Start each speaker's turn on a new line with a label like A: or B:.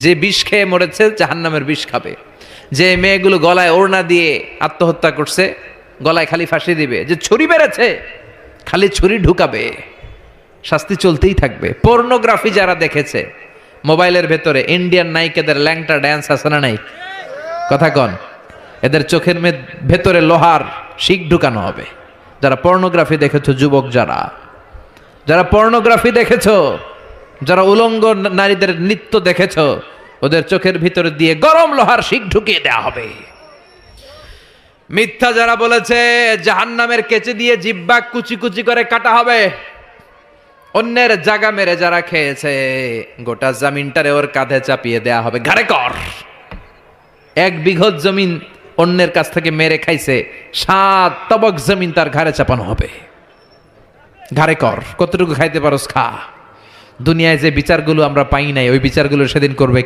A: যে বিষ খেয়ে মরেছে জাহান্নামের বিষ খাবে। যে মেয়েগুলো গলায় ওড়না দিয়ে আত্মহত্যা করছে, গলায় খালি ফাঁসি দিবে। যে ছুরি বেড়েছে খালি ছুরি ঢুকাবে, শাস্তি চলতেই থাকবে। পর্নোগ্রাফি যারা দেখেছে মোবাইলের ভেতরে, ইন্ডিয়ান নায়িকাদের ল্যাংটা ড্যান্স আছে না নাই? কথা কন। এদের চোখের ভেতরে লোহার শিক ঢুকানো হবে। যারা পর্নোগ্রাফি দেখেছো, যুবক যারা পর্নোগ্রাফি দেখেছো, যারা উলঙ্গ নারীদের নৃত্য দেখেছো, ওদের চোখের ভিতরে দিয়ে গরম লোহার শিক ঢুকিয়ে দেওয়া হবে। মিথ্যা যারা বলেছে, জাহান্নামের কেচে দিয়ে জিহ্বা কুচি কুচি করে কাটা হবে। অন্যের জায়গা মেরে যারা খেয়েছে, গোটা জমিনটারে ওর কাঁধে চাপিয়ে দেয়া হবে। ঘাড়ে কর। 1 বিঘত জমিন অন্যের কাছ থেকে মেরে খাইছে, 7 তবক জমিন তার ঘাড়ে চাপানো হবে। ঘাড়ে কর, কতটুকু খাইতে পারোস খা। দুনিয়ায় যে বিচারগুলো আমরা পাই নাই, ওই বিচারগুলো সেদিন করবে।